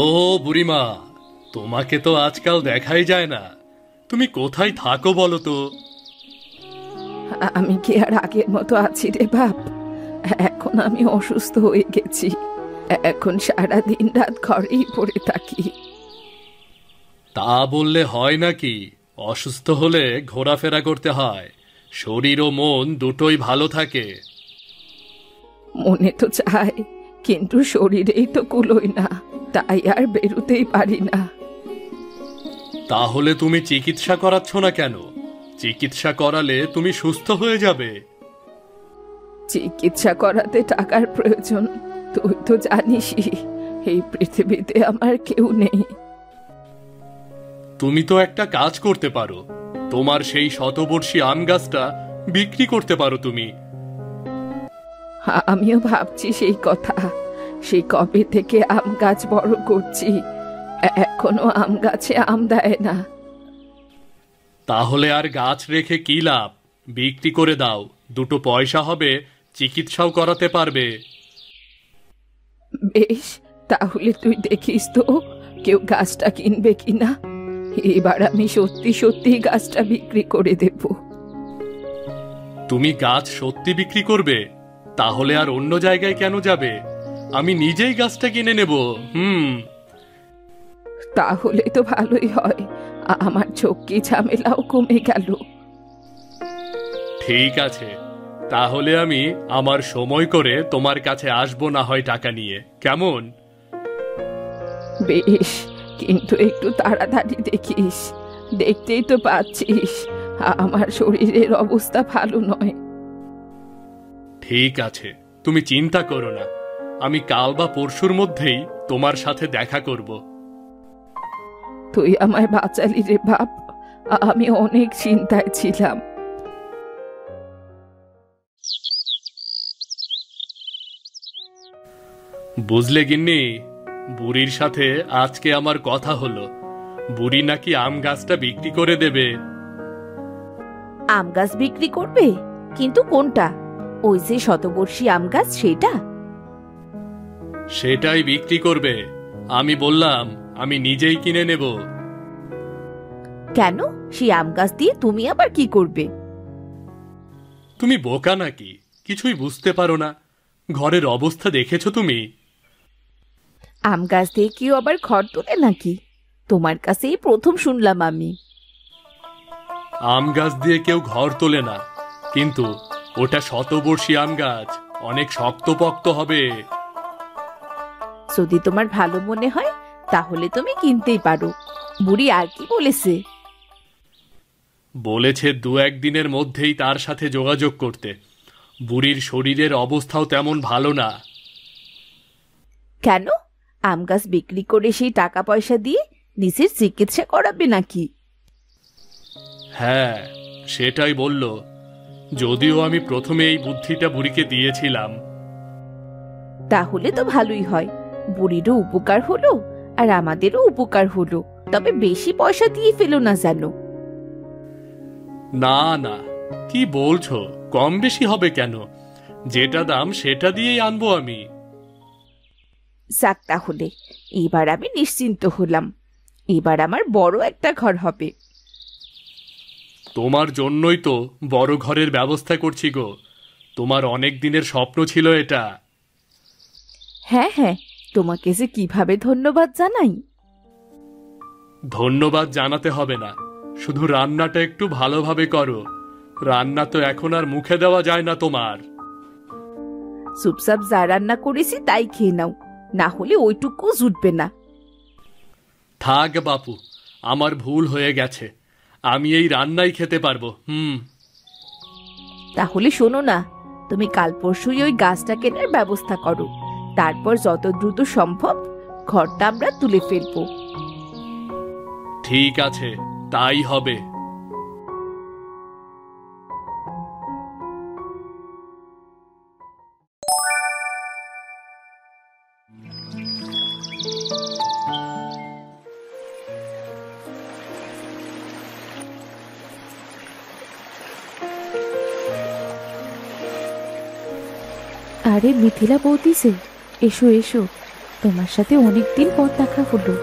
ও বুড়িমা, তোমাকে তো আজকাল দেখাই যায় না। তুমি কোথায় থাকো বলো তো? আমি কি আর আগের মতো আছি রে বাপ? এখন আমি অসুস্থ হয়ে গেছি। এখন সারা দিন রাত ঘরেই পড়ে থাকি। তা বললে হয় নাকি? অসুস্থ হলে ঘোরাফেরা করতে হয়, শরীর ও মন দুটোই ভালো থাকে। মনে তো চায়, কিন্তু শরীরেই তো কুলোয় না, তাই আর বেরোতেই পারি না। তাহলে তুমি চিকিৎসা করাচ্ছ না কেন? চিকিৎসা করালে তুমি সুস্থ হয়ে যাবে। চিকিৎসা করাতে টাকার প্রয়োজন, তুই তো জানিসই এই পৃথিবীতে আমার কেউ নেই। তুমি তো একটা কাজ করতে পারো, তোমার সেই শতবর্ষী আম গাছটা বিক্রি করতে পারো তুমি। আমিও ভাবছি সেই কথা। সেই কবে থেকে আম গাছ বড় করছি, এখনো আম গাছে আম দেয় না। তাহলে আর গাছ রেখে কি লাভ? বিক্রি করে দাও, দুটো পয়সা হবে, চিকিৎসাও করাতে পারবে। বেশ, তাহলে তুই দেখিস তো কেউ গাছটা কিনবে কিনা। এবার আমি সত্যি সত্যি গাছটা বিক্রি করে দেব। তুমি গাছ সত্যি বিক্রি করবে? তাহলে আর অন্য জায়গায় কেন যাবে? আমি নিজেই গাছটা কিনে নেব। তাহলে তো ভালোই হয়, আমার ঝক্কি ঝামেলাও কমে গেল। ঠিক আছে, তাহলে আমি আমার সময় করে তোমার কাছে আসবো, না হয় টাকা নিয়ে, কেমন? বেশ, কিন্তু একটু তাড়াতাড়ি দেখিস। দেখতেই তো পাচ্ছিস আমার শরীরের অবস্থা ভালো নয়। ঠিক আছে, তুমি চিন্তা করো না, আমি কাল বা পরশুর মধ্যেই তোমার সাথে দেখা করব। তুই আমায় বাঁচালি রে বাপ, আমি অনেক চিন্তায় ছিলাম। বুঝলে গিন্নি, বুড়ির সাথে আজকে আমার কথা হলো। বুড়ি নাকি আম গাছটা বিক্রি করে দেবে। আম গাছ বিক্রি করবে? কিন্তু কোনটা? ওই যে শতবর্ষী আম গাছ, সেটা? সেটাই বিক্রি করবে। আমি বললাম আমি নিজেই কিনে নেব। কেন? সেই আম গাছ দিয়ে তুমি আবার কি করবে? তুমি বোকা নাকি? কিছুই বুঝতে পারো না? ঘরের অবস্থা দেখেছো তুমি? আম গাছ দিয়ে কেউ আবার ঘর তোলে নাকি? তোমার কাছেই প্রথম শুনলাম আমি। আম গাছ দিয়ে কেউ ঘর তোলে না, কিন্তু ওটা শতবর্ষী আম গাছ, অনেক শক্তপোক্ত হবে। যদি তোমার ভালো মনে হয় তাহলে তুমি কিনতেই পারো। বুড়ি আর কি বলেছে? বলেছে দু একদিনের মধ্যেই তার সাথে যোগাযোগ করতে। বুড়ির শরীরের অবস্থাও তেমন ভালো না। কেন? আম গাছ বিক্রি করে সেই টাকা পয়সা দিয়ে নিজের চিকিৎসা করাবে নাকি? হ্যাঁ, সেটাই বলল। যদিও আমি প্রথমে এই বুদ্ধিটা বুড়িকে দিয়েছিলাম। তাহলে তো ভালোই হয়, বুড়িরও উপকার হলো আর আমাদেরও উপকার হলো। তবে বেশি পয়সা দিয়ে ফেলো না জানো। না না, কি বলছো? কম বেশি হবে কেন? যেটা দাম সেটা দিয়েই আনবো আমি। যাক, তাহলে এবার আমি নিশ্চিন্ত হলাম। এবার আমার বড় একটা ঘর হবে। তোমার জন্যই তো বড় ঘরের ব্যবস্থা করছি গো। তোমার অনেক দিনের স্বপ্ন ছিল এটা। হ্যাঁ হ্যাঁ, তোমাকে যে কিভাবে ধন্যবাদ জানাই। ধন্যবাদ জানাতে হবে না, শুধু রান্নাটা একটু ভালোভাবে করো। রান্না তো এখন আর মুখে দেওয়া যায় না তোমার। চুপচাপ যা রান্না করেছি তাই খেয়ে নাও, না হলে ওইটুকু জুটবে না। থাক বাপু, আমার ভুল হয়ে গেছে। আমি এই রান্নাই খেতে পারবো। তাহলে শোনো না, তুমি কাল পরশুই ওই গাছটা কেনার ব্যবস্থা করো। তারপর যত দ্রুত সম্ভব ঘরটা আমরা তুলে ফেলবো। ঠিক আছে, তাই হবে। আরে মিথিলা বৌদি যে, এসো এসো। তোমার সাথে অনেকদিন পর দেখা হলো।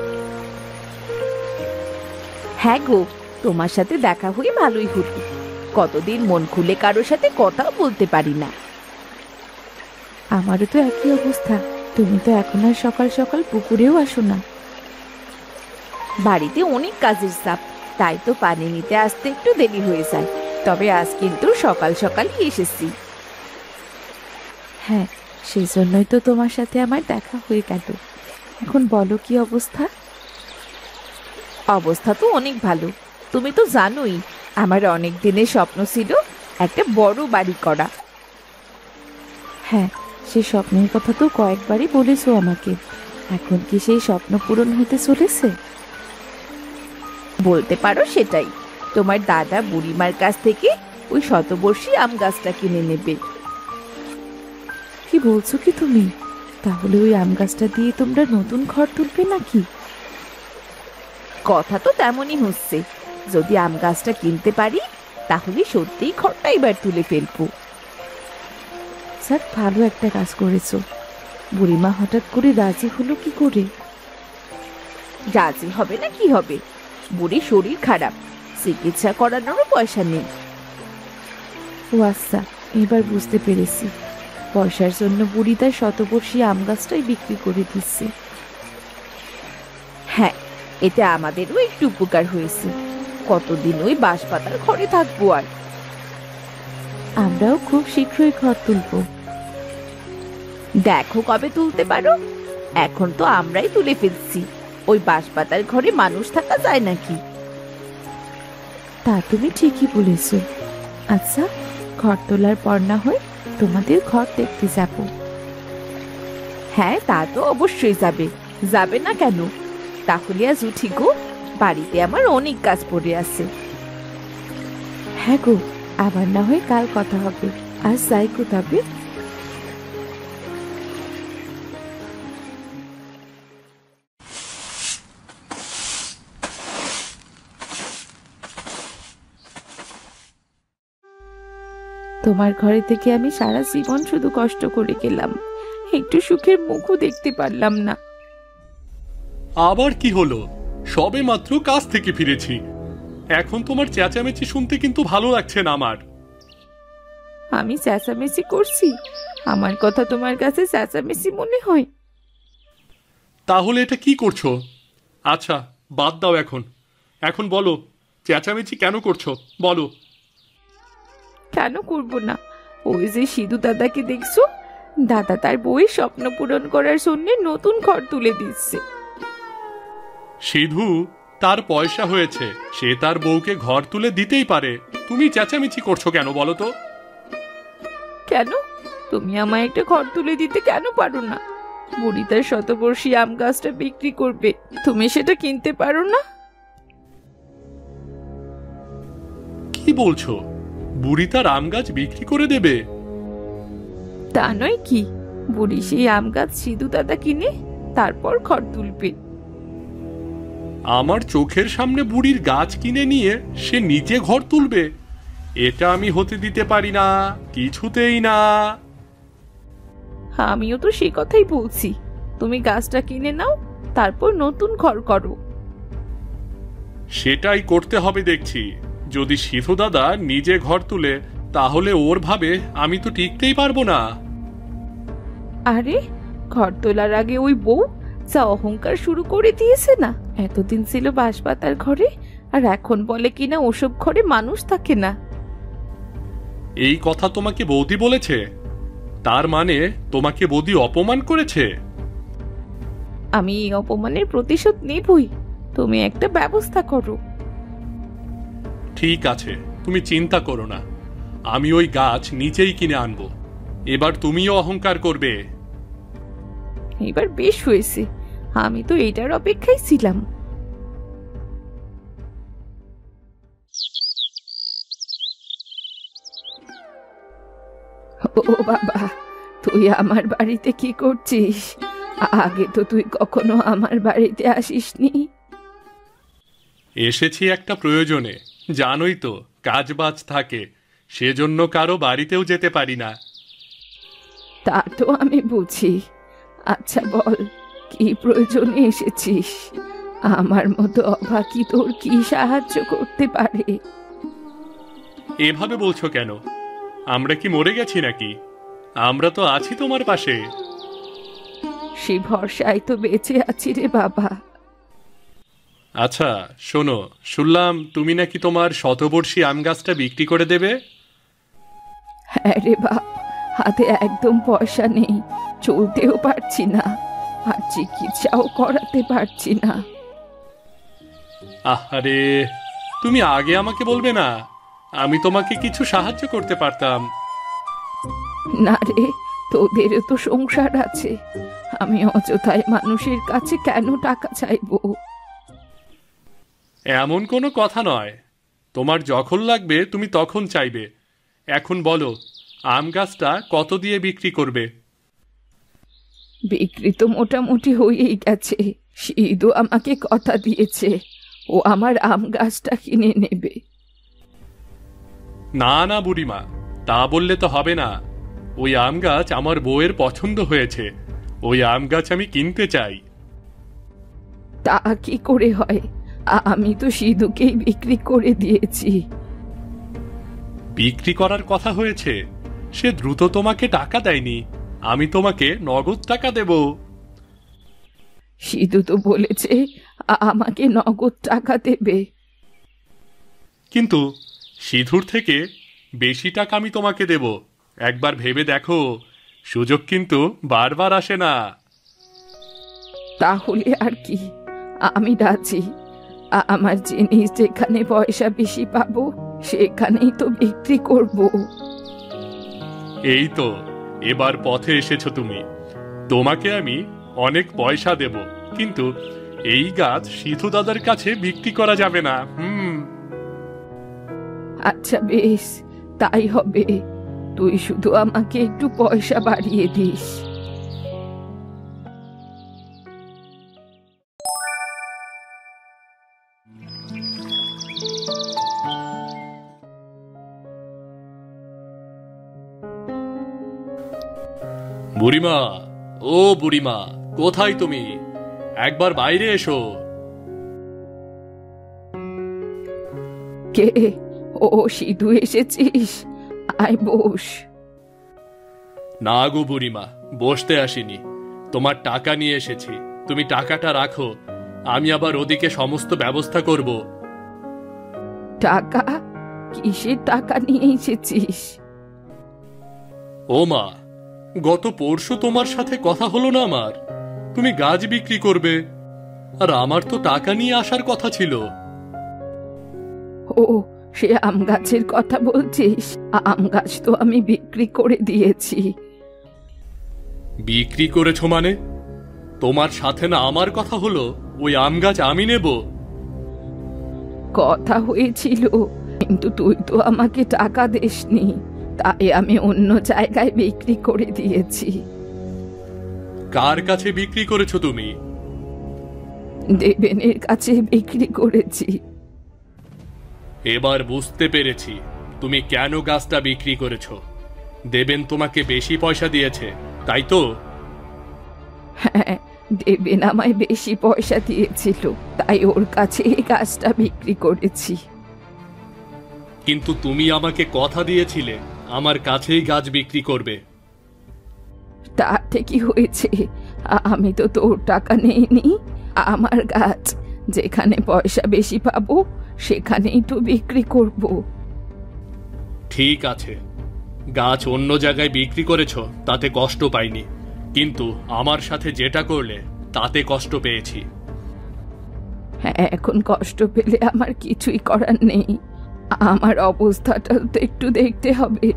হ্যাঁ গো, তোমার সাথে দেখা হয়ে ভালোই হলো। কতদিন মন খুলে কারোর সাথে কথাও বলতে পারি না। আমারও তো একই অবস্থা। তুমি তো এখন আর সকাল সকাল পুকুরেও আসো না। বাড়িতে অনেক কাজের চাপ, তাই তো পানি নিতে আসতে একটু দেরি হয়ে যায়। তবে আজ কিন্তু সকাল সকালই এসেছি। হ্যাঁ, সেই জন্যই তো তোমার সাথে আমার দেখা হয়ে গেল। এখন বলো কি অবস্থা? অবস্থা তো অনেক ভালো। তুমি তো জানোই আমার অনেক দিনের স্বপ্ন ছিল একটা বড় বাড়ি করা। হ্যাঁ, সেই স্বপ্নের কথা তো কয়েকবারই বলেছো আমাকে। এখন কি সেই স্বপ্ন পূরণ হতে চলেছে? বলতে পারো সেটাই। তোমার দাদা বুড়িমার কাছ থেকে ওই শতবর্ষী আম গাছটা কিনে নেবে। কি বলছো কি তুমি? তাহলে ওই আম গাছটা দিয়ে তোমরা নতুন ঘর তুলবে নাকি? কথা তো তেমনই হচ্ছে। যদি আম গাছটা কিনতে পারি তাহলে সত্যিই ঘরটা এবার তুলে ফেলবো। স্যার, ভালো একটা কাজ করেছো। বুড়িমা হঠাৎ করে রাজি হলো কি করে? রাজি হবে না কি হবে? বুড়ির শরীর খারাপ, চিকিৎসা করানোরও পয়সা নেই। ও আচ্ছা, এবার বুঝতে পেরেছি। পয়সার জন্য বুড়ি তার শতবর্ষী আম গাছটাই বিক্রি করে দিচ্ছে। হ্যাঁ, এতে আমাদেরও একটু উপকার হয়েছে। কতদিন ওই বাঁশপাতার ঘরে থাকবো আর। আমরাও খুব শীঘ্রই ঘর তুলবো। দেখো কবে তুলতে পারো। এখন তো আমরাই তুলে ফেলছি। ওই বাঁশপাতার ঘরে মানুষ থাকা যায় নাকি? তা তুমি ঠিকই বলেছ। আচ্ছা, ঘর তোলার পর না হয় তোমাদের ঘর দেখতে যাব। হ্যাঁ, তা তো অবশ্যই যাবে। যাবে না কেন? তাহলে আজ উঠি গো, বাড়িতে আমার অনেক কাজ পড়ে আছে। হ্যাঁ গো, আবার না হয় কাল কথা হবে। আজ যাই গো তবে। তোমার ঘরে থেকে আমি সারা জীবন শুধু কষ্ট করে গেলাম, একটু সুখের মুখও দেখতে পারলাম না। আবার কি হলো? সবে মাত্র কাজ থেকে ফিরেছি। এখন তোমার চেঁচামেচি শুনতে কিন্তু ভালো লাগছে না আমার। আমি চেঁচামেচি করছি? আমার কথা তোমার কাছে চেঁচামেচি মনে হয়? তাহলে এটা কি করছো? আচ্ছা, বাদ দাও এখন। এখন বলো, চেঁচামেচি কেন করছো বলো। কেন করব না? ওই যে সিধু দাদাকে দেখছো? দাদা তার বউয়ের স্বপ্ন পূরণ করার জন্য নতুন ঘর তুলে দিচ্ছে। সিধু, তার পয়সা হয়েছে, সে তার বউকে ঘর তুলে দিতেই পারে। তুমি চেঁচামেচি করছো কেন বলো তো? কেন? তুমি আমায় একটা ঘর তুলে দিতে কেন পারো না? বুড়ি তার শতবর্ষী আম গাছটা বিক্রি করবে, তুমি সেটা কিনতে পারো না? কি বলছো? বুড়ি তার আম গাছ বিক্রি করে দেবে? তা নয় কি, বুড়ি সেই আম গাছ সিধু দাদা কিনে তারপর ঘর তুলবে। আমার চোখের সামনে বুড়ির গাছ কিনে নিয়ে সে নিজে ঘর তুলবে? এটা আমি হতে দিতে পারি না, কিছুতেই না। আমিও তো সেই কথাই বলছি। তুমি গাছটা কিনে নাও, তারপর নতুন ঘর করো। সেটাই করতে হবে দেখছি। যদি সিধু দাদা নিজে ঘর তুলে তাহলে ওর ভাবে আমি তো টিকতেই পারবো না। আরে, ঘর তোলার আগে ওই বউ যা অহংকার শুরু করে দিয়েছে না। এতদিন ছিল বাঁশপাতার ঘরে, আর এখন বলে কিনা ওসব ঘরে মানুষ থাকে না। এই কথা তোমাকে বৌদি বলেছে? তার মানে তোমাকে বৌদি অপমান করেছে? আমি এই অপমানের প্রতিশোধ নেবই। তুমি একটা ব্যবস্থা করো। ঠিক আছে, তুমি চিন্তা করো না। আমি ওই গাছ নিজেই কিনে আনবো। এবার তুমিও অহংকার করবে। এবার বেশ হয়েছে, আমি তো এটার অপেক্ষায় ছিলাম। ও বাবা, তুই আমার বাড়িতে কি করছিস? আগে তো তুই কখনো আমার বাড়িতে আসিসনি। এসেছি একটা প্রয়োজনে, জানোই তো কাজ বাজ থাকে, সেজন্য কারো বাড়িতেও যেতে পারি না। তা তো আমি বুঝি। আচ্ছা বল, কি প্রয়োজনে এসেছিস? আমার মতো অভাগী তোর কি সাহায্য করতে পারে? এভাবে বলছো কেন? আমরা কি মরে গেছি নাকি? আমরা তো আছি তোমার পাশে। সে ভরসায় তো বেঁচে আছি রে বাবা। আচ্ছা শোনো, শুনলাম তুমি নাকি তোমার শতবর্ষী আম গাছটা বিক্রি করে দেবে। হ্যাঁ রে বাপ, হাতে একদম পয়সা নেই, চলতেও পারছি না, আর চিকিৎসাও করাতে পারছি না। আহারে, তুমি আগে আমাকে বলবে না? আমি তোমাকে কিছু সাহায্য করতে পারতাম। না রে, তোদেরও তো সংসার আছে, আমি অযথায় মানুষের কাছে কেন টাকা চাইবো? এমন কোনো কথা নয়, তোমার যখন লাগবে তুমি তখন চাইবে। এখন বলো, আম গাছটা কত দিয়ে বিক্রি করবে? বিক্রি তো মোটামুটি হয়েই গেছে, সিধু আমাকে কথা দিয়েছে ও আমার আম গাছটা কিনে নেবে। না না বুড়িমা, তা বললে তো হবে না। ওই আম গাছ আমার বউয়ের পছন্দ হয়েছে, ওই আম গাছ আমি কিনতে চাই। তা কি করে হয়? আমি তো সিধুকেই বিক্রি করে দিয়েছি। বিক্রি করার কথা হয়েছে? সে দ্রুত তোমাকে টাকা দেয়নি, আমি তোমাকে নগদ টাকা দেব। সিধু তো বলেছে আমাকে নগদ টাকা দেবে। কিন্তু সিধুর থেকে বেশি টাকা আমি তোমাকে দেব। একবার ভেবে দেখো, সুযোগ কিন্তু বারবার আসে না। তাহলে আর কি, আমি রাজি। আমার জিনিস যেখানে পয়সা বেশি পাবো সেখানেই তো বিক্রি করব। এই তো, এবার পথে এসেছো তুমি। তোমাকে আমি অনেক পয়সা দেব, কিন্তু এই গাছ সিধু দাদার কাছে বিক্রি করা যাবে না। আচ্ছা বেশ, তাই হবে। তুই শুধু আমাকে একটু পয়সা বাড়িয়ে দিস। বুড়িমা, ও বুড়িমা, কোথায় তুমি? একবার বাইরে এসো। কে? ও সিধু, এসেছিস? আয় বস। না গো বুড়িমা, বসতে আসিনি, তোমার টাকা নিয়ে এসেছি। তুমি টাকাটা রাখো, আমি আবার ওদিকে সমস্ত ব্যবস্থা করব। টাকা? কিসের টাকা নিয়ে এসেছিস? ও মা, গত পরশু তোমার সাথে কথা হলো না আমার? তুমি গাছ বিক্রি করবে, আর আমার তো টাকা নিয়ে আসার কথা ছিল। ও, সে আম গাছের কথা বলছিস? আম গাছ তো আমি বিক্রি করে দিয়েছি। বিক্রি করেছো মানে? তোমার সাথে না আমার কথা হলো ওই আম গাছ আমি নেব? কথা হয়েছিল, কিন্তু তুই তো আমাকে টাকা দিসনি, তাই আমি অন্য জায়গায় বিক্রি করে দিয়েছি। কার কাছে বিক্রি করেছো তুমি? দেবেনের কাছে বিক্রি করেছি। এবার বুঝতে পেরেছি তুমি কেন গাছটা বিক্রি করেছো। দেবেন তোমাকে বেশি পয়সা দিয়েছে, তাই তো? হ্যাঁ, দেবেন আমায় বেশি পয়সা দিয়েছিল, তাই ওর কাছে এই গাছটা বিক্রি করেছি। কিন্তু তুমি আমাকে কথা দিয়েছিলে আমার কাছেই গাছ বিক্রি করবে। তাতে কি হয়েছে? আমি তো তোর টাকা নেইনি। আমার গাছ যেখানে পয়সা বেশি পাবো সেখানেই তো বিক্রি করব। ঠিক আছে, গাছ অন্য জায়গায় বিক্রি করেছো তাতে কষ্ট পাইনি, কিন্তু আমার সাথে যেটা করলে তাতে কষ্ট পেয়েছি। হ্যাঁ, এখন কষ্ট পেলে আমার কিছুই করার নেই। আমার অবস্থাটা তো একটু দেখতে হবে।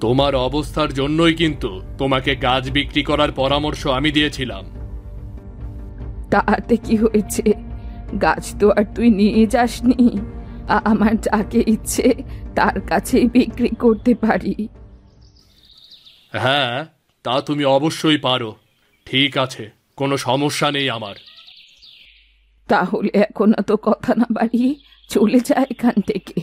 তোমার অবস্থার জন্যই কিন্তু তোমাকে গাছ বিক্রি করার পরামর্শ আমি দিয়েছিলাম। তাতে কি হয়েছে? গাছ তো আর তুই নিয়ে যাসনি। আমার যাকে ইচ্ছে তার কাছেই বিক্রি করতে পারি। হ্যাঁ, তা তুমি অবশ্যই পারো। ঠিক আছে, কোনো সমস্যা নেই আমার। তাহলে এখন তো কথা না বাড়িয়ে চলে যায় এখান থেকে।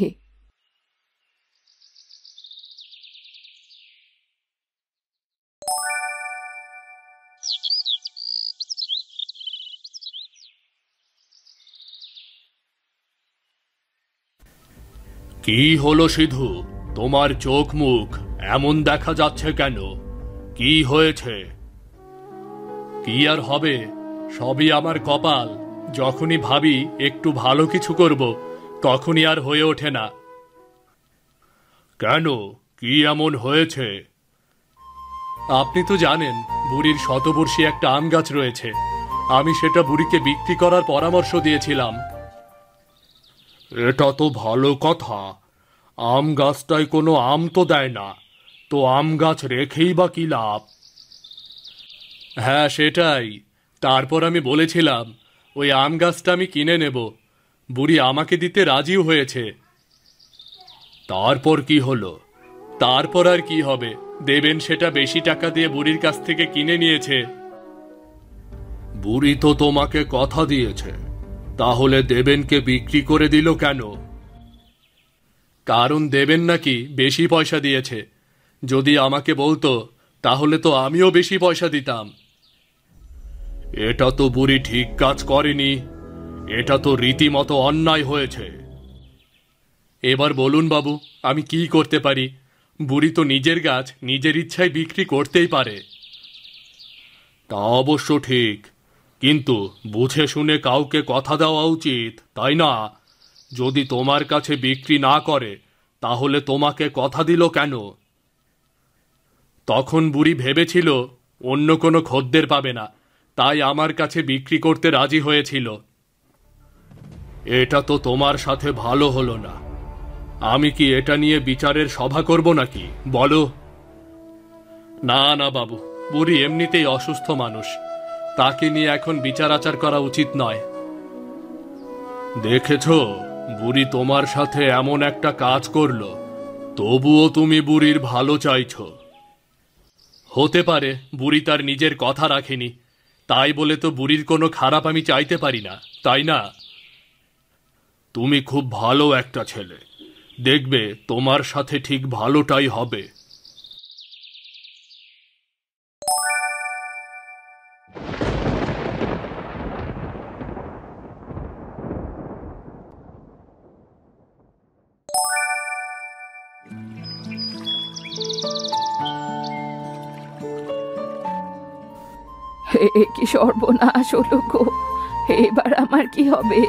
কি হলো সিধু, তোমার চোখ মুখ এমন দেখা যাচ্ছে কেন? কি হয়েছে? কি আর হবে, সবই আমার কপাল। যখনই ভাবি একটু ভালো কিছু করব, তখনই আর হয়ে ওঠে না। কেন, কি এমন হয়েছে? আপনি তো জানেন বুড়ির শতবর্ষী একটা আম গাছ রয়েছে। আমি সেটা বুড়িকে বিক্রি করার পরামর্শ দিয়েছিলাম। এটা তো ভালো কথা। আম গাছটায় কোনো আম তো দেয় না, তো আম গাছ রেখেই বা কি লাভ? হ্যাঁ সেটাই। তারপর আমি বলেছিলাম ওই আম গাছটা আমি কিনে নেব। বুড়ি আমাকে দিতে রাজিও হয়েছে। তারপর কি হলো? তারপর আর কি হবে, দেবেন সেটা বেশি টাকা দিয়ে বুড়ির কাছ থেকে কিনে নিয়েছে। বুড়ি তো তোমাকে কথা দিয়েছে, তাহলে দেবেনকে বিক্রি করে দিল কেন? কারণ দেবেন নাকি বেশি পয়সা দিয়েছে। যদি আমাকে বলতো তাহলে তো আমিও বেশি পয়সা দিতাম। এটা তো বুড়ি ঠিক কাজ করেনি, এটা তো রীতিমতো অন্যায় হয়েছে। এবার বলুন বাবু, আমি কি করতে পারি? বুড়ি তো নিজের গাছ নিজের ইচ্ছায় বিক্রি করতেই পারে। তা অবশ্য ঠিক, কিন্তু বুঝে শুনে কাউকে কথা দেওয়া উচিত, তাই না? যদি তোমার কাছে বিক্রি না করে তাহলে তোমাকে কথা দিল কেন? তখন বুড়ি ভেবেছিল অন্য কোনো খদ্দের পাবে না, তাই আমার কাছে বিক্রি করতে রাজি হয়েছিল। এটা তো তোমার সাথে ভালো হলো না। আমি কি এটা নিয়ে বিচারের সভা করব নাকি বলো? না না বাবু, বুড়ি এমনিতেই অসুস্থ মানুষ, তাকে নিয়ে এখন বিচার আচার করা উচিত নয়। দেখেছো, বুড়ি তোমার সাথে এমন একটা কাজ করলো, তবুও তুমি বুড়ির ভালো চাইছো। হতে পারে বুড়ি তার নিজের কথা রাখেনি, তাই বলে তো বুড়ির কোনো খারাপ আমি চাইতে পারি না, তাই না? তুমি খুব ভালো একটা ছেলে, দেখবে তোমার সাথে ঠিক ভালোটাই হবে। কি সর্বনাশ হলো গো! এবার আমার কি হবে?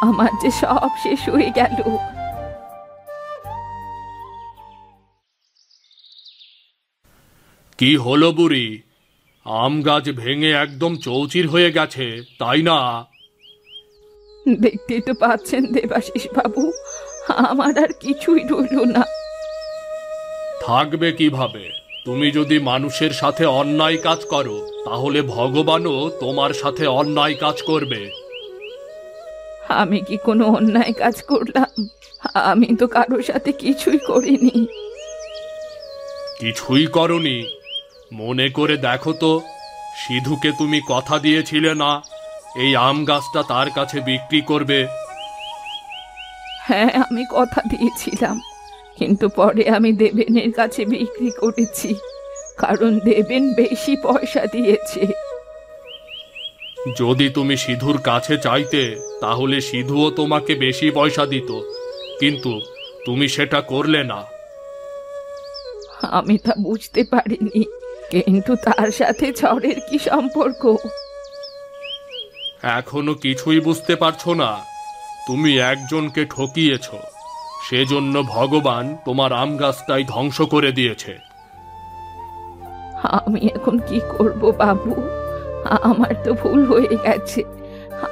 আমার যে সব শেষ হয়ে গেল। কি হলো বুড়ি? আম গাছ ভেঙে একদম চৌচির হয়ে গেছে, তাই না? দেখতেই তো পাচ্ছেন দেবাশিস বাবু, আমার আর কিছুই রইল না। থাকবে কিভাবে? তুমি যদি মানুষের সাথে অন্যায় কাজ করো তাহলে ভগবানও তোমার সাথে অন্যায় কাজ করবে। আমি কি কোনো অন্যায় কাজ করলাম? আমি তো কারোর সাথে কিছুই করিনি। কিছুই করনি? মনে করে দেখো তো, সিধুকে তুমি কথা দিয়েছিলে না এই আম গাছটা তার কাছে বিক্রি করবে? হ্যাঁ, আমি কথা দিয়েছিলাম, কিন্তু পরে আমি দেবেনের কাছে বিক্রি করেছি, কারণ দেবেন বেশি পয়সা দিয়েছে। যদি তুমি সিধুর কাছে চাইতে তাহলে সিধুও তোমাকে বেশি পয়সা দিত, কিন্তু তুমি সেটা করলে না। আমি তা বুঝতে পারিনি, কিন্তু তার সাথে ঝড়ের কি সম্পর্ক? এখনো কিছুই বুঝতে পারছো না? তুমি একজনকে ঠকিয়েছ, সেজন্য ভগবান তোমার আম গাছটাই ধ্বংস করে দিয়েছে। আমি এখন কি করব বাবু? আমার তো ভুল হয়ে গেছে,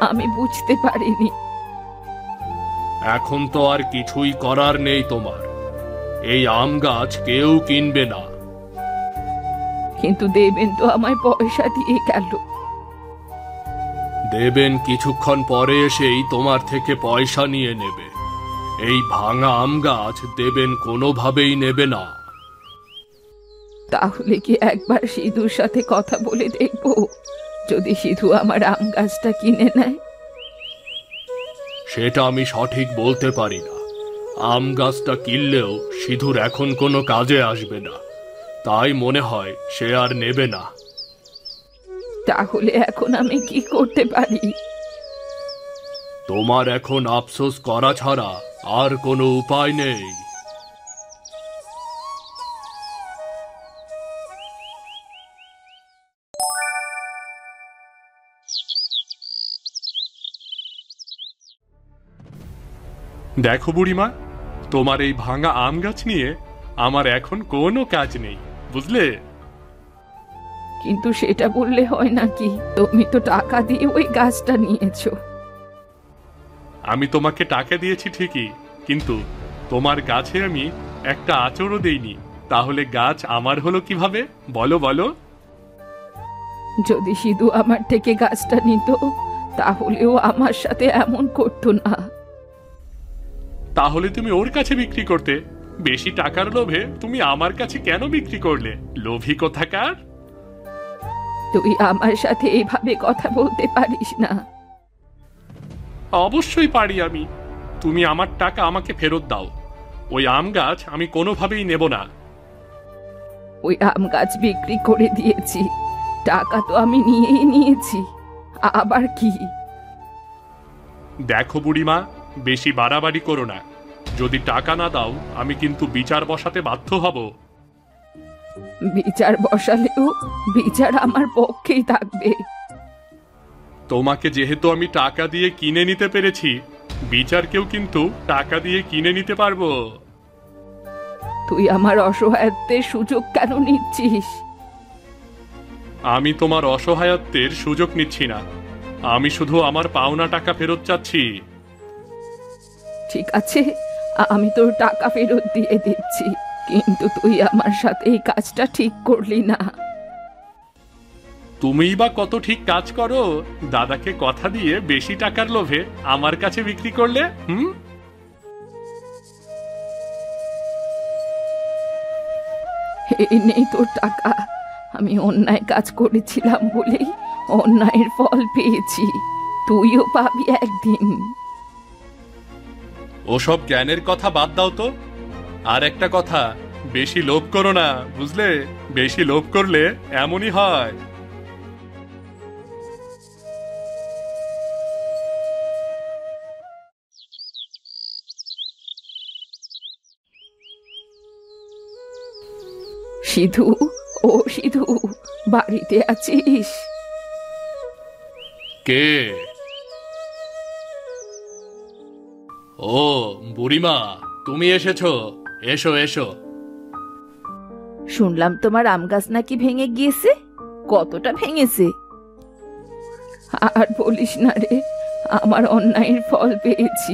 আমি বুঝতে পারিনি। এখন তো আর কিছুই করার নেই তোমার। এই আম গাছ কেউ কিনবে না। কিন্তু দেবেন তো আমায় পয়সা দিয়ে গেল। দেবেন কিছুক্ষণ পরে এসেই তোমার থেকে পয়সা নিয়ে নেবে। এই ভাঙা আম গাছ দেবেন কোনোভাবেই নেবে না। তাহলে কি একবার সিধুর সাথে কথা বলে দেখব, যদি সিধু আমার আম গাছটা কিনে নেয়? সেটা আমি সঠিক বলতে পারি না। আম গাছটা কিনলেও সিধুর এখন কোনো কাজে আসবে না, তাই মনে হয় সে আর নেবে না। তাহলে এখন আমি কি করতে পারি? তোমার এখন আফসোস করা ছাড়া আর কোনো উপায় নেই। দেখো বুড়িমা, তোমার এই ভাঙা আম গাছ নিয়ে আমার এখন কোনো কাজ নেই, বুঝলে? কিন্তু সেটা বললে হয় নাকি? তুমি তো টাকা দিয়ে ওই গাছটা নিয়েছো। আমি তোমাকে টাকা দিয়েছি ঠিকই, কিন্তু তোমার গাছে আমি একটা আঁচড়ও দেইনি। তাহলে গাছ আমার হলো কিভাবে? বলো বলো। যদি সিধু আমার থেকে গাছটা নিত তাহলেও আমার সাথে এমন করতো না। তাহলে তুমি ওর কাছে বিক্রি করতে। বেশি টাকার লোভে তুমি আমার কাছে কেন বিক্রি করলে? লোভী কোথাকার! তুই আমার সাথে এইভাবে কথা বলতে পারিস না। অবশ্যই পারি আমি। তুমি আমার টাকা আমাকে ফেরত দাও। ওই আম গাছ আমি কোনোভাবেই নেব না। ওই আম গাছ বিক্রি করে দিয়েছি, টাকা তো আমি নিয়েই নিয়েছি, আবার কি? দেখো বুড়িমা, বেশি বাড়াবাড়ি করো না। যদি টাকা না দাও আমি কিন্তু বিচার বসাতে বাধ্য হব। বিচার বসালেও বিচার আমার পক্ষেই থাকবে। তোমাকে যেহেতু আমি টাকা দিয়ে কিনে নিতে পেরেছি, বিচারকেও কিন্তু টাকা দিয়ে কিনে নিতে পারবো। তুই আমার অসহায়ত্বের সুযোগ কেন নিচ্ছিস? আমি তোমার অসহায়ত্বের সুযোগ নিচ্ছি না। আমি শুধু আমার পাওনা টাকা ফেরত চাচ্ছি। ঠিক আছে, আমি তোর টাকা ফেরত দিয়ে দিচ্ছি, কিন্তু তুই আমার সাথে এই কাজটা ঠিক করলি না। তুমিই বা কত ঠিক কাজ করো? দাদাকে কথা দিয়ে বেশি টাকার লোভে আমার কাছে বিক্রি করলে। এই নেই তোর টাকা। আমি অন্যায় কাজ করেছিলাম বলেই অন্যায়ের ফল পেয়েছি, তুইও পাবি একদিন। ওসব জ্ঞানের কথা বাদ দাও তো। আর একটা কথা, বেশি লোভ করো না, বুঝলে? বেশি লোভ করলে এমনই হয়। সিধু, ও সিধু, বাড়িতে আছিস? কে? ও বুড়িমা, তুমি এসেছো? এসো এসো। শুনলাম তোমার আম গাছ নাকি ভেঙে গিয়েছে। কতটা ভেঙেছে? আর বলিস না রে, আমার অন্যায়ের ফল পেয়েছি।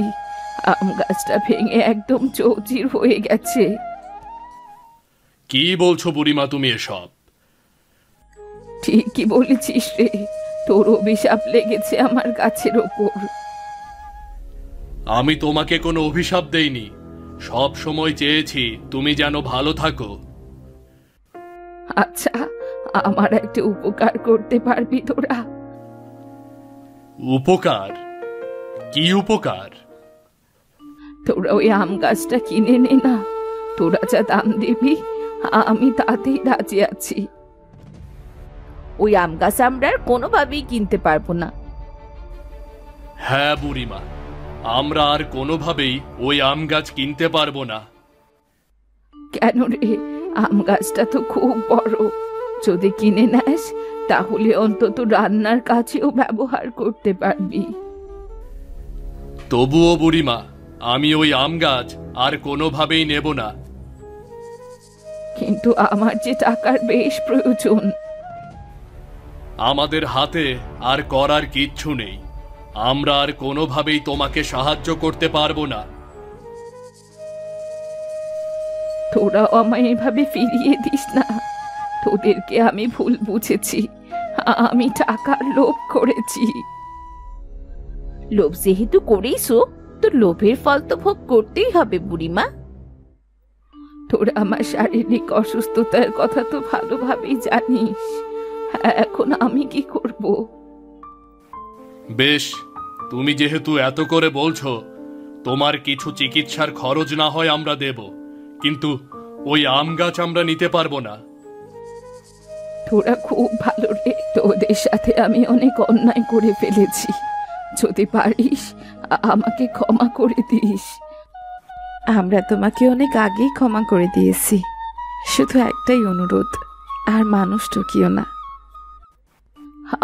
আম গাছটা ভেঙে একদম চৌচির হয়ে গেছে। কি বলছো বুড়িমা তুমি এসব? ঠিকই বলেছিস রে, তোর অভিশাপ লেগেছে আমার গাছের ওপর। আমি তোমাকে কোনো অভিশাপ দেইনি। সব সময় চেয়েছি তুমি যেন ভালো থাকো। আচ্ছা, আমার একটা উপকার করতে পারবি তোরা? উপকার? কি উপকার? তোরা ওই আম গাছটা কিনে নে না। তোরা যা দাম দিবি আমি তাতেই রাজি আছি। ওই আম গাছ আমরা আর কোনোভাবেই কিনতে পারবো না। হ্যাঁ বুড়িমা, আমরা আর কোনোভাবেই ওই আম গাছ কিনতে পারবো না। কেন রে? আম গাছটা তো খুব বড়। যদি কিনে নেস তাহলে অন্তত রান্নার কাছেও ব্যবহার করতে পারবি। তবুও বুড়িমা, আমি ওই আম গাছ আর কোনোভাবেই নেব না। কিন্তু আমার যে টাকার বেশ প্রয়োজন। আমাদের হাতে আর করার কিচ্ছু নেই। আমরা আর কোনোভাবেই তোমাকে সাহায্য করতে পারবো না। তোরাও আমায় এভাবে ফিরিয়ে দিস না। তোদেরকে আমি ভুল বুঝেছি। আমি টাকার লোভ করেছি। লোভ যেহেতু করেইছো, তো লোভের ফল তো ভোগ করতেই হবে বুড়িমা। তোরা আমার শারীরিক অসুস্থতার কথা তো ভালোভাবেই জানিস। এখন আমি কি করব? বেশ, তুমি যেহেতু এত করে বলছো, তোমার কিছু চিকিৎসার খরচ না হয় আমরা দেব, কিন্তু ওই আম গাছ আমরা নিতে পারবো না। তোরা খুব ভালো রে, তোদের সাথে আমি অনেক অন্যায় করে ফেলেছি। যদি পারিস আমাকে ক্ষমা করে দিস। আমরা তোমাকে অনেক আগেই ক্ষমা করে দিয়েছি, শুধু একটাই অনুরোধ, আর মানুষ ঠকিও না।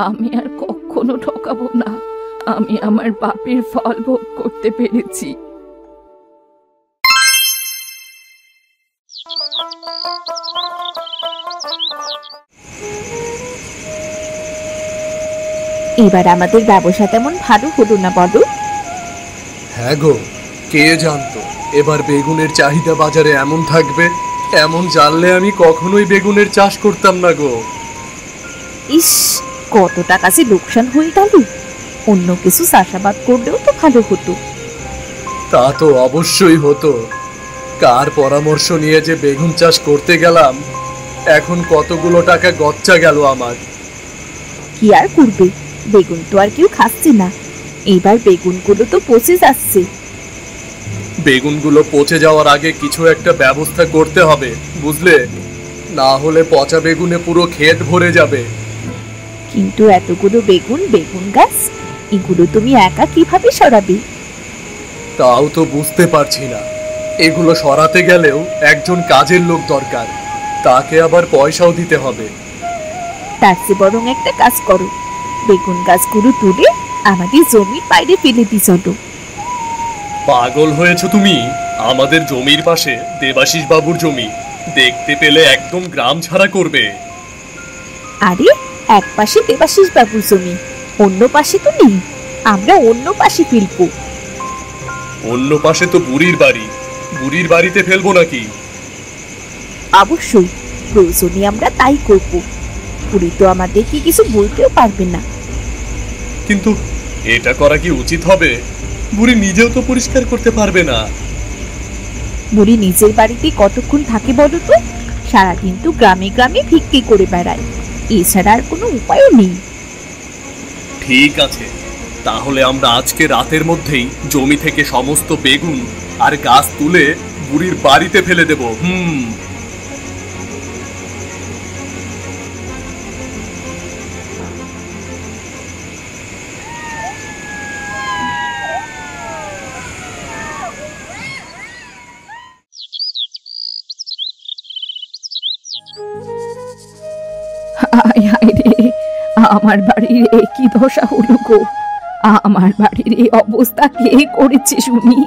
আমি আর কখনো ঠকাবো না। আমি আমার পাপের ফল ভোগ করতে পেরেছি। এবার আমাদের ব্যবসা তেমন ভালো হলো না, বলো? হ্যাঁ গো, কে জানতো এবার বেগুনের চাহিদা বাজারে এমন থাকবে। এমন জানলে আমি কখনোই বেগুনের চাষ করতাম না গো। ইস, কত টাকা যে লোকসান হয়ে গেল। অন্য কিছু চাষাবাদ করলেও তো ভালো হতো। তা তো অবশ্যই হতো। কার পরামর্শ নিয়ে যে বেগুন চাষ করতে গেলাম, এখন কতগুলো টাকা গচ্চা গেল আমার। কি আর করবে, বেগুন তো আর কেউ খাচ্ছে না। এইবার বেগুনগুলো তো পচে যাচ্ছে। বেগুনগুলো পচে যাওয়ার আগে কিছু একটা ব্যবস্থা করতে হবে, বুঝলে? না হলে পচা বেগুনে পুরো ক্ষেত ভরে যাবে। কিন্তু এতগুলো বেগুন, বেগুন গাছ, এগুলো তুমি একা কিভাবে সরাবে? তাও তো বুঝতে পারছি না। এগুলো সরাতে গেলেও একজন কাজের লোক দরকার, তাকে আবার পয়সাও দিতে হবে। তার চেয়ে বরং একটা কাজ করো, বেগুন গাছগুলো তুলে আমাদের জমির বাইরে ফেলে দিয়ে চলো। পাগল হয়েছো তুমি? আমাদের জমির পাশে দেবাশিস বাবুর জমি, দেখতে পেলে একদম গ্রাম ছাড়া করবে। আরে, এক পাশে দেবাশিস বাবুর জমি, অন্য পাশে তো নেই। আমরা অন্য পাশে ফেলবো। অন্য পাশে তো বুড়ির বাড়ি, বুড়ির বাড়িতে ফেলবো নাকি? অবশ্যই, প্রয়োজনে আমরা তাই করব। বুড়ি তো আমাদেরকে কিছু বলতেও পারবে না। কিন্তু এটা করা কি উচিত হবে? বুড়ি নিজেও তো পরিষ্কার করতে পারবে না। বুড়ি নিজের বাড়িতে কতক্ষণ থাকে বলো তো? সারাদিন তো গ্রামে গ্রামে ভিক্ষে করে বেড়ায়, এছাড়া আর কোনো উপায়ও নেই। ঠিক আছে, তাহলে আমরা আজকে রাতের মধ্যেই জমি থেকে সমস্ত বেগুন আর গাছ তুলে বুড়ির বাড়িতে ফেলে দেব। হায় হায় রে, আমার বাড়ির এ কি দশা হলো গো! আমার বাড়ির এই অবস্থা কে করেছে শুনি?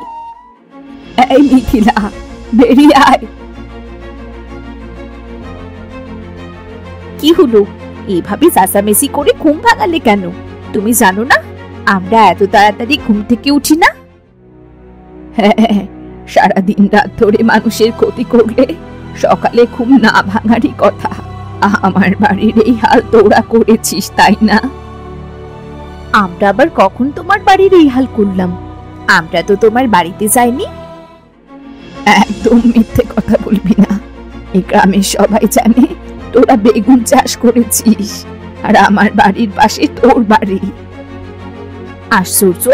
এই মিথিলা, বেরিয়ে আয়। কি হলো? এভাবে চেঁচামেচি করে ঘুম ভাঙালে কেন? তুমি জানো না আমরা এত তাড়াতাড়ি ঘুম থেকে উঠি না? হ্যাঁ, সারাদিন রাত ধরে মানুষের ক্ষতি করলে সকালে ঘুম না ভাঙারই কথা। আমার বাড়ির এই হাল তোরা করেছিস, তাই না? আমরা আবার কখন তোমার বাড়ির এই হাল করলাম? আমরা তো তোমার বাড়িতে যাইনি। একদম মিথ্যে কথা বলবি না। এই গ্রামের সবাই জানে তোরা বেগুন চাষ করেছিস, আর আমার বাড়ির পাশে তোর বাড়ি। আশ্চর্য,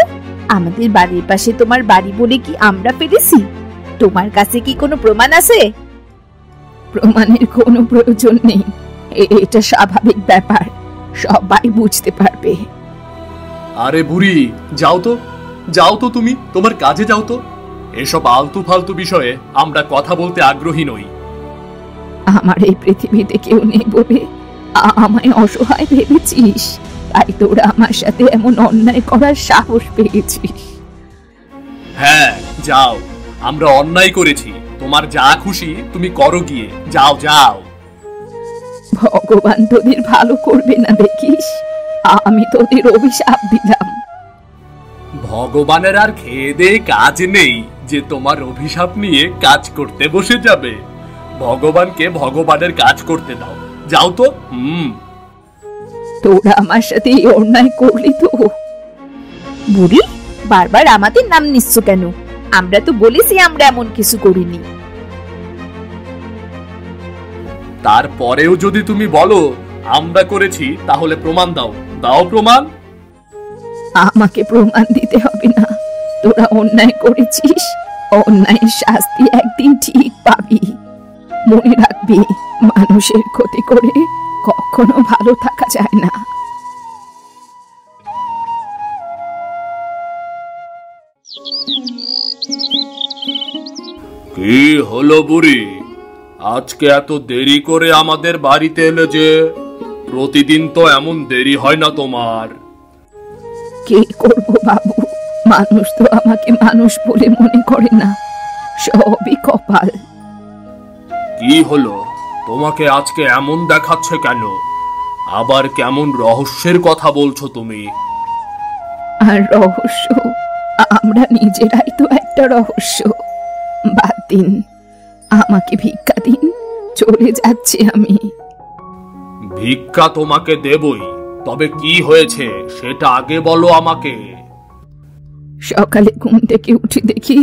আমাদের বাড়ির পাশে তোমার বাড়ি বলে কি আমরা ফেলেছি? তোমার কাছে কি কোনো প্রমাণ আছে? প্রমাণের কোনো প্রয়োজন নেই, এটা স্বাভাবিক ব্যাপার, সবাই বুঝতে পারবে। আরে বুড়ি, যাও তো, যাও তো, তুমি তোমার কাজে যাও তো। এসব আলতু ফালতু বিষয়ে আমরা কথা বলতে আগ্রহী নই। আমার এই পৃথিবীতে কেউ নেই বলে আমায় অসহায় ভেবেছিস, তাই তোরা আমার সাথে এমন অন্যায় করার সাহস পেয়েছিস। হ্যাঁ, যাও, আমরা অন্যায় করেছি, তোমার যা খুশি তুমি করো গিয়ে, যাও যাও। ভগবান তোদের ভালো করবে না দেখিস, আমি তোদের অভিশাপ দিলাম। ভগবানের আর খেয়ে দেয়ে কাজ নেই যে তোমার অভিশাপ নিয়ে কাজ করতে বসে যাবে। ভগবানকে ভগবানের কাজ করতে দাও, যাও তো। তোরা আমার সাথে এই অন্যায় করলি তো? বুড়ি, বারবার আমাদের নাম নিচ্ছ কেন? আমরা তো বলেছি আমরা এমন কিছু করিনি। তারপরেও যদি তুমি বলো আমরা করেছি, তাহলে প্রমাণ দাও, দাও প্রমাণ। আমাকে প্রমাণ দিতে হবে না, তোরা অন্যায় করেছিস, অন্যায়ের শাস্তি একদিন ঠিক পাবি। মনে রাখবি, মানুষের ক্ষতি করে কখনো ভালো থাকা যায় না। কি হলো বুড়ি, আজকে এত দেরি করে আমাদের বাড়িতে এলে যে? প্রতিদিন তো এমন দেরি হয় না তোমার। কি করব বাবু, মানুষ তো আমাকে মানুষ বলে মনে করে না, সবই কপাল। কি হলো, তোমাকে আজকে এমন দেখাচ্ছে কেন? আবার কেমন রহস্যের কথা বলছো তুমি? আর রহস্য, আমরা নিজেরাই তো একটা রহস্য। বাদ দিন, আমাকে ভিক্ষা দিন, চলে যাচ্ছি আমি। ভিক্ষা তোমাকে দেবই, তবে কি হয়েছে সেটা আগে বলো আমাকে। সকালে ঘুম থেকে উঠে দেখি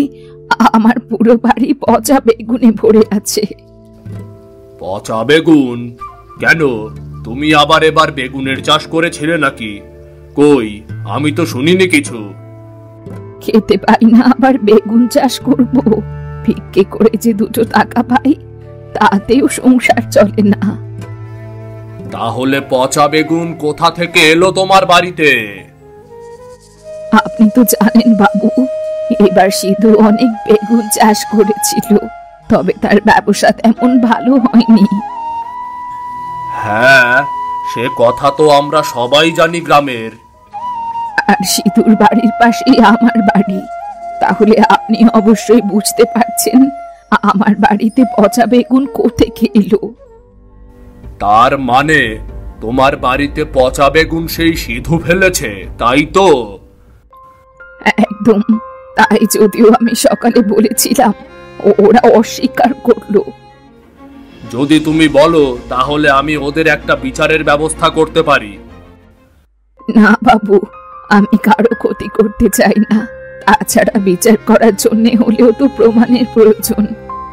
আমার পুরো বাড়ি পচা বেগুনে ভরে আছে। পচা বেগুন? কেন, তুমি আবার এবার বেগুনের চাষ করেছিলে নাকি? কই, আমি তো শুনিনি কিছু। খেতে পাই না আবার বেগুন চাষ করব? ভিক্ষে করে যে দুটো টাকা পাই, তাতেও সংসার চলে না। তাহলে পচা বেগুন কোথা থেকে এলো তোমার বাড়িতে? আপনি তো জানেন বাবু, এবার সিধু অনেক বেগুন চাষ করেছিল, তবে তার ব্যবসা তেমন ভালো হয়নি। হ্যাঁ, সে কথা তো আমরা সবাই জানি গ্রামের। আর সিধুর বাড়ির পাশেই আমার বাড়ি, তাহলে আপনি অবশ্যই বুঝতে পারছেন আমার বাড়িতে পচা বেগুন কোত্থেকে এলো। তার মানে তোমার বাড়িতে পচা বেগুন সেই সিধু ফেলেছে, তাই তো? একদম তাই, যদিও আমি সকালে বলেছিলাম, ওরা অস্বীকার করলো। যদি তুমি বলো তাহলে আমি ওদের একটা বিচারের ব্যবস্থা করতে পারি। না বাবু, আমি কারো ক্ষতি করতে চাই না। তাছাড়া বিচার করার জন্য হলেও তো প্রমাণের প্রয়োজন,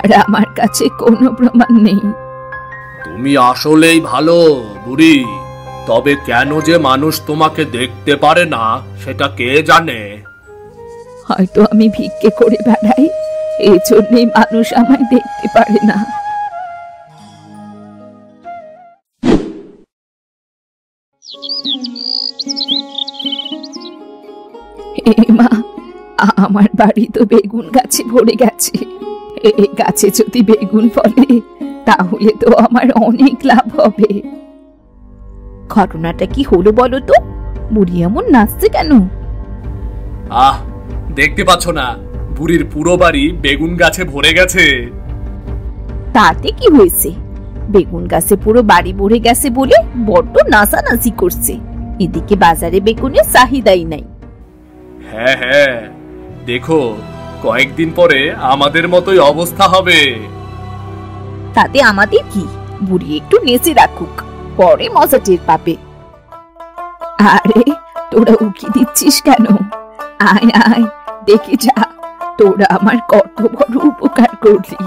আর আমার কাছে কোনো প্রমাণ নেই। তুমি আসলেই ভালো বুড়ি, তবে কেন যে মানুষ তোমাকে দেখতে পারে না সেটা কে জানে। হয়তো আমি ভিক্ষে করে বেড়াই, এই জন্যই মানুষ আমায় দেখতে পারে না। মা, আমার বাড়ি তো বেগুন গাছে ভরে গেছে। এই গাছে যদি বেগুন ফলে তাহলে তো আমার অনেক লাভ হবে। ঘটনাটা কি হলো বলো তো? বুড়ি এমন নাচছে কেন? আহ, দেখতে পাচ্ছ না বুড়ির পুরো বাড়ি বেগুন গাছে ভরে গেছে? তাতে কি হয়েছে? বেগুন গাছে পুরো বাড়ি ভরে গেছে বলে বড্ড নাচানাচি করছে। এদিকে বাজারে বেগুনের চাহিদাই নাই। হ্যাঁ হ্যাঁ, দেখো কয়েকদিন পরে আমাদের মতোই অবস্থা হবে। তাতে আমাদের কি? বুড়ি একটু নেচে রাখুক, পরে মজা টের পাবে। আরে, তোরা উকি দিচ্ছিস কেন? আয় আয়, দেখে যা, তোরা আমার কত বড় উপকার করলি।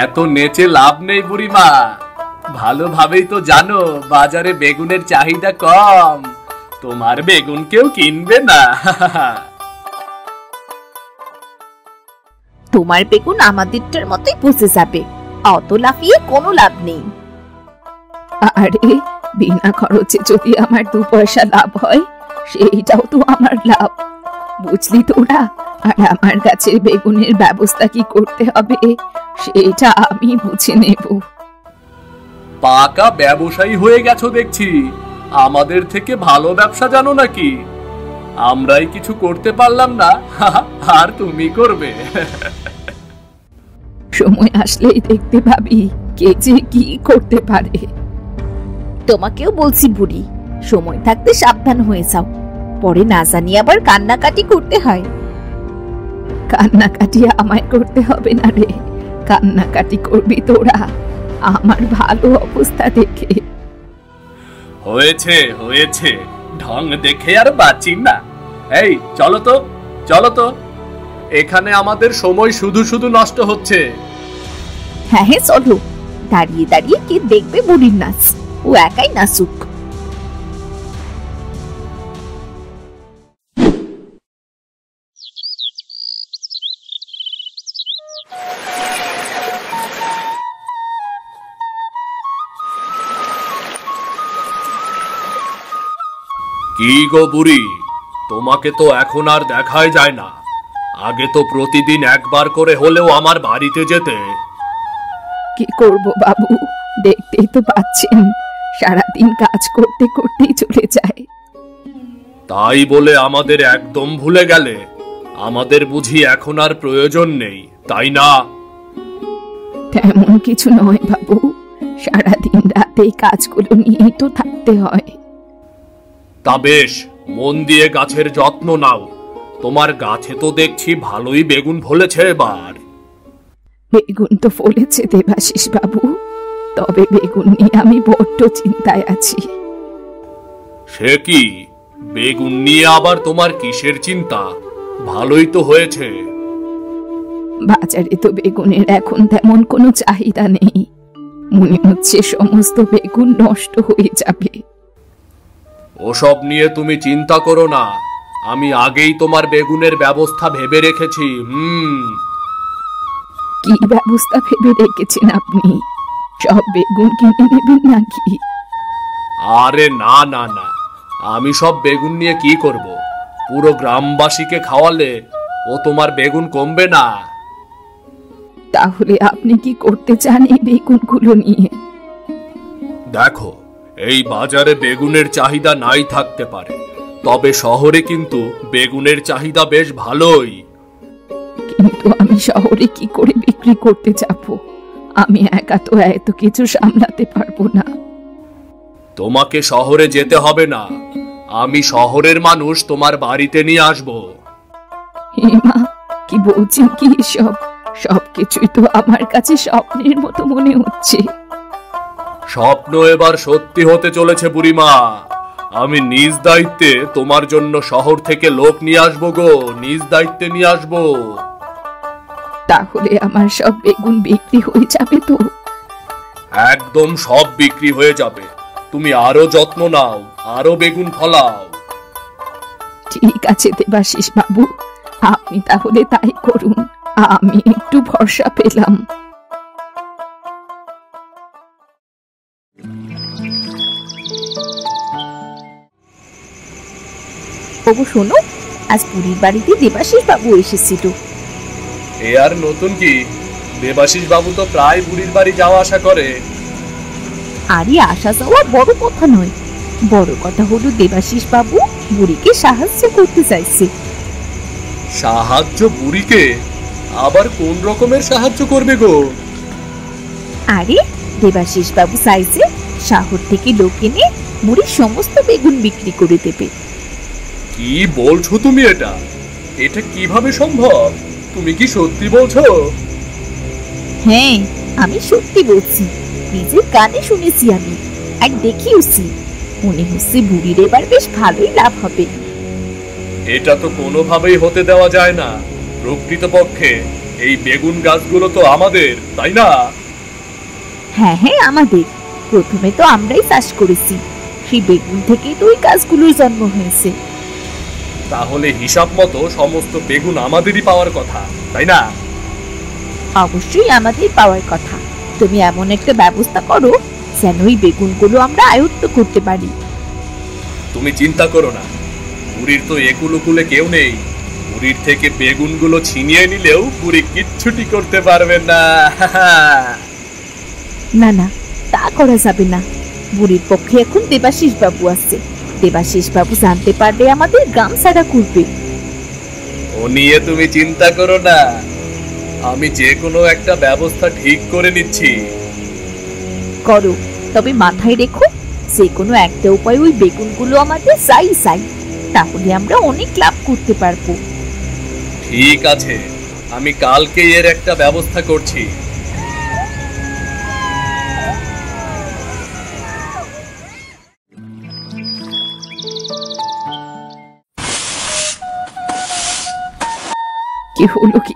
এত নেচে লাভ নেই বুড়িমা, ভালোভাবেই তো জানো বাজারে বেগুনের চাহিদা কম, তোমার বেগুন কেউ কিনবে না। তোমার বেগুন আমাদেরটার মতোই পচে যাবে, অত লাফিয়ে কোনো লাভ নেই। আরে, বিনা খরচে যদি আমার 2 পয়সা লাভ হয়, সেইটাও তো আমার লাভ, বুঝলি তোরা? আর আমার গাছের বেগুনের ব্যবস্থা কি করতে হবে সেটা আমি বুঝে নেব। পাকা ব্যবসায়ী হয়ে গেছো দেখছি, আমাদের থেকে ভালো ব্যবসা জানো নাকি? আমরাই কিছু করতে পারলাম না, আর তুমি করবে। সময় আসলেই দেখতে পাবি কে যে কি করতে পারে। তোমাকেও বলছি বুড়ি, সময় থাকতে সাবধান হয়ে যাও, পরে না জানি আবার কান্নাকাটি করতে হয়। কান্নাকাটি আমায় করতে হবে না রে, কান্নাকাটি করবি তোরা আমার ভালো অবস্থা দেখে। হয়েছে হয়েছে, ঢং দেখে আর বাঁচি না। এই চলো তো, চলো তো, এখানে আমাদের সময় শুধু শুধু নষ্ট হচ্ছে। হ্যাঁ হ্যাঁ চলো, দাঁড়িয়ে দাঁড়িয়ে কে দেখবে বুড়ির নাচ, ও একাই নাচুক। কি গো বুড়ি, তোমাকে তো এখন আর দেখাই যায় না। আগে তো প্রতিদিন একবার করে হলেও আমার বাড়িতে যেতে। কি করব বাবু, দেখতেই তো পাচ্ছেন সারাদিন কাজ করতে করতেই চলে যায়। তাই বলে আমাদের একদম ভুলে গেলে? আমাদের বুঝি এখন আর প্রয়োজন নেই, তাই না? তেমন কিছু নয় বাবু, সারাদিন রাতে কাজগুলো নিয়েই তো থাকতে হয়। তা বেশ, মন দিয়ে গাছের যত্ন নাও। তোমার গাছে তো দেখছি ভালোই বেগুন ফলেছে এবার। বেগুন তো ফলেছে দেবাশিস বাবু, তবে বেগুন নিয়ে আমি বড্ড চিন্তায় আছি। সে কি, বেগুন নিয়ে আবার তোমার কিসের চিন্তা? ভালোই তো হয়েছে। বাজারে তো বেগুনের এখন তেমন কোনো চাহিদা নেই, মনে হচ্ছে সমস্ত বেগুন নষ্ট হয়ে যাবে। ওসব নিয়ে তুমি চিন্তা করো না, আমি আগেই তোমার বেগুনের ব্যবস্থা ভেবে রেখেছি। কি ব্যবস্থা ভেবে রেখেছেন আপনি? সব বেগুন কিনে নেবেন নাকি? আরে না না না, আমি সব বেগুন নিয়ে কি করব? পুরো গ্রামবাসীকে খাওয়ালে ও তোমার বেগুন কমবে না। তাহলে আপনি কি করতে চান এই বেগুনগুলো নিয়ে? দেখো, এই বাজারে বেগুনের চাহিদা নাই থাকতে পারে, তবে শহরে কিন্তু বেগুনের চাহিদা বেশ ভালোই। কিন্তু আমি শহরে কি করে বিক্রি করতে যাব? আমি একা তো এত কিছু সামলাতে পারবো না। তোমাকে শহরে যেতে হবে না, আমি শহরের মানুষ তোমার বাড়িতে নিয়ে আসবো। হেমা, কি বলছেন কি সব? সবকিছুই তো আমার কাছে স্বপ্নের মতো মনে হচ্ছে। স্বপ্ন এবার সত্যি হতে চলেছে বুড়িমা। আমি নিজ দায়িত্বে তোমার জন্য শহর থেকে লোক নিয়ে আসবো গো, নিজ দায়িত্বে নিয়ে আসবো। তাহলে আমার সব বেগুন বিক্রি হয়ে যাবে তো? একদম সব বিক্রি হয়ে যাবে। তুমি আরো যত্ন নাও, আরো বেগুন ফলাও। ঠিক আছে দেবাশিস বাবু, আপনি তাহলে তাই করুন, আমি একটু ভরসা পেলাম। ওগো শোনো, আজ পুরীর বাড়িতে দেবাশিস বাবু এসেছিল। এ আর নতুন কি, দেবাশিস বাবু তো প্রায় বুড়ির বাড়ি যাওয়া আসা করে। আরে আসা যাওয়া বড় কথা নয়, বড় কথা হলো দেবাশিস বাবু বুড়িকে সাহায্য করতে চাইছে। সাহায্য? বুড়িকে আবার কোন রকমের সাহায্য করবে গো? আরে দেবাশিস বাবু চাইছে শহর থেকে লোক এনে বুড়ির সমস্ত বেগুন বিক্রি করে দেবে। কি বলছো তুমি? এটা এটা কিভাবে সম্ভব? তুমি কি সত্যি বলছো? হ্যাঁ, আমি সত্যি বলছি, নিজের কানে শুনেছি আমি, আর দেখিওছি। মনে হচ্ছে বুড়ির এবার বেশ ভালোই লাভ হবে। এটা তো কোনোভাবেই হতে দেওয়া যায় না। প্রকৃতপক্ষে এই বেগুন গাছগুলো তো আমাদের, তাই না? হ্যাঁ হ্যাঁ, আমাদের। প্রথমে তো আমরাই চাষ করেছি, সেই বেগুন থেকেই তো ওই গাছগুলোর জন্ম হয়েছে। তাহলে হিসাব মতো সমস্ত বেগুন আমাদেরই পাওয়ার কথা, তাই না? অবশ্যই আমাদের পাওয়ার কথা। তুমি এমন একটা ব্যবস্থা করো যেন ওই বেগুনগুলো আমরা আয়ত্ত করতে পারি। তুমি চিন্তা করো না, বুড়ির তো একুলুকুলে কেউ নেই। বুড়ির থেকে বেগুনগুলো ছিনিয়ে নিলেও বুড়ি কিচ্ছুটি করতে পারবে না। না না, তা করা যাবে না। বুড়ির পক্ষে এখন দেবাশিস বাবু আছে, দেবাশিস বাবু জানতে পারলে আমাদের গ্রাম ছাড়া করবে। ও নিয়ে তুমি চিন্তা করো না, আমি যে কোনো একটা ব্যবস্থা ঠিক করে নিচ্ছি। করো, তবে মাথায় রেখো যে কোনো একটা উপায় ওই বেগুনগুলো আমাদের চাই চাই, তাহলে আমরা অনেক লাভ করতে পারবো। ঠিক আছে, আমি কালকে এর একটা ব্যবস্থা করছি। কি হলো কি?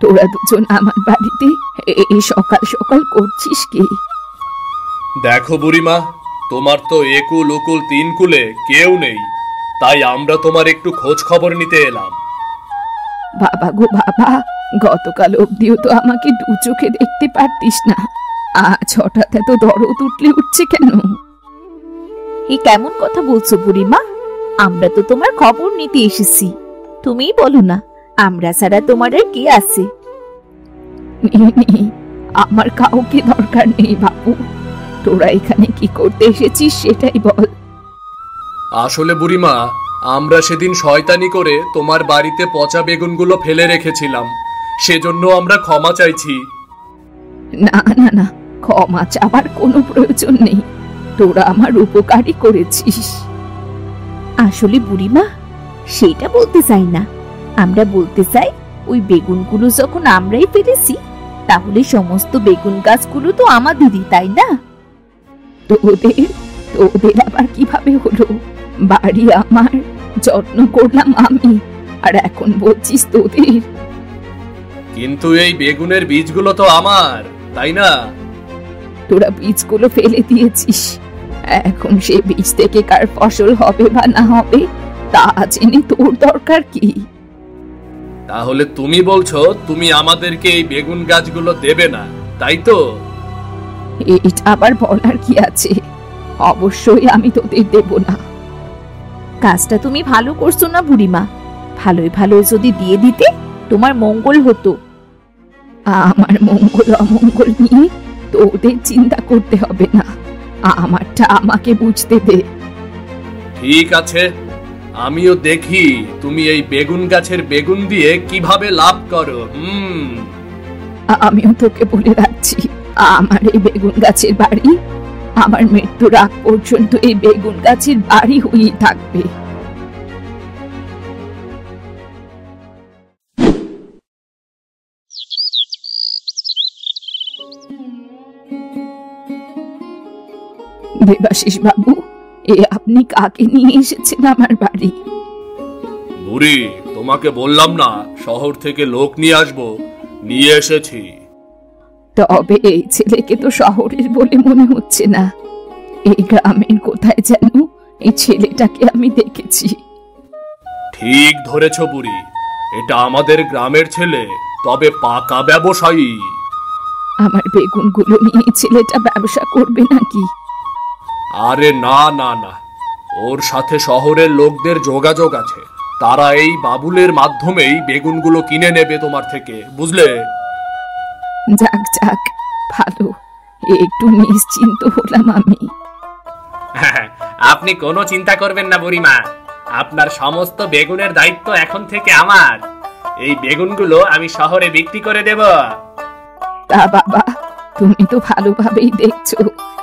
তোরা দুজন আমার বাড়িতে এই সকাল সকাল করছিস কি? দেখো বুড়িমা, তোমার তো একুল উকুল তিন কুলে কেউ নেই, তাই আমরা তোমার একটু খোঁজ খবর নিতে এলাম। বাবা গো বাবা, গতকাল অব্দিও তো আমাকে দু চোখে দেখতে পারতিস না, আজ হঠাৎ এত দরদ উঠলে উঠছে কেন? এই কেমন কথা বলছো বুড়িমা? আমরা তো তোমার খবর নিতে এসেছি, তুমিই বলো না, আমরা ছাড়া তোমার আর কে আছে? নেই, আমার কাউকে দরকার নেই বাবু। তোরা এখানে কি করতে এসেছিস সেটাই বল। আসলে বুড়িমা, আমরা সেদিন শয়তানি করে তোমার বাড়িতে পচা বেগুনগুলো ফেলে রেখেছিলাম, সেজন্য আমরা ক্ষমা চাইছি। না না না, ক্ষমা চাওয়ার কোনো প্রয়োজন নেই। তোরা আমার উপকারই করেছিস। আসলে বুড়িমা, সেটা বলতে চাই না, আমরা বলতে চাই ওই বেগুনগুলো যখন আমরাই ফেলেছি, তাহলে সমস্ত বেগুন গাছগুলো তো আমাদেরই, তাই না? তোদের তোদের আবার কিভাবে হলো? বাড়ি আমার, যত্ন করলাম আমি, আর এখন বলছিস তোদের? কিন্তু এই বেগুনের বীজগুলো তো আমার, তাই না? তোরা বীজগুলো ফেলে দিয়েছিস, এখন সে বীজ থেকে কার ফসল হবে বা না হবে তা জেনে তোর দরকার কি? তাহলে তুমি বলছো তুমি আমাদেরকে এই বেগুন গাছগুলো দেবে না, তাই তো? এটা আবার বলার কি আছে? অবশ্যই আমি তোদের দেব না। কাজটা তুমি ভালো করছো না বুড়িমা, ভালোই ভালো যদি দিয়ে দিতে তোমার মঙ্গল হতো। আমার মঙ্গল অমঙ্গল নিয়ে তোদের চিন্তা করতে হবে না, আমারটা আমাকে বুঝতে দে। ঠিক আছে, আমিও দেখি তুমি এই বেগুন গাছের বেগুন দিয়ে কিভাবে লাভ করো। আমিও তোকে বলে রাখছি, আমার এই বেগুন গাছের বাড়ি, আমার মৃত্যুর আগ পর্যন্ত এই বেগুন গাছের বাড়ি হয়েই থাকবে। দেবাশিস বাবু, আপনি কাকে নিয়ে এসেছেন আমার বাড়ি? বুড়ি, তোমাকে বললাম না শহর থেকে লোক নিয়ে আসবো, নিয়ে এসেছি। তবে এই ছেলেকে তো শহরের বলে মনে হচ্ছে না, এই গ্রামের কোথায় যেন এই ছেলেটাকে আমি দেখেছি। ঠিক ধরেছ বুড়ি, এটা আমাদের গ্রামের ছেলে, তবে পাকা ব্যবসায়ী। আমার বেগুনগুলো নিয়ে ছেলেটা ব্যবসা করবে নাকি? আরে না না না, ওর সাথে শহরের লোকদের যোগাযোগ আছে, তারা এই বাবুলের মাধ্যমেই বেগুনগুলো কিনে নেবে তোমার থেকে, বুঝলে? যাক যাক, ভালো, একটু নিশ্চিন্ত হলাম আমি। আপনি কোনো চিন্তা করবেন না বুড়িমা, আপনার সমস্ত বেগুনের দায়িত্ব এখন থেকে আমার। এই বেগুনগুলো আমি শহরে বিক্রি করে দেব। তা বাবা, তুমি তো ভালোভাবেই দেখছো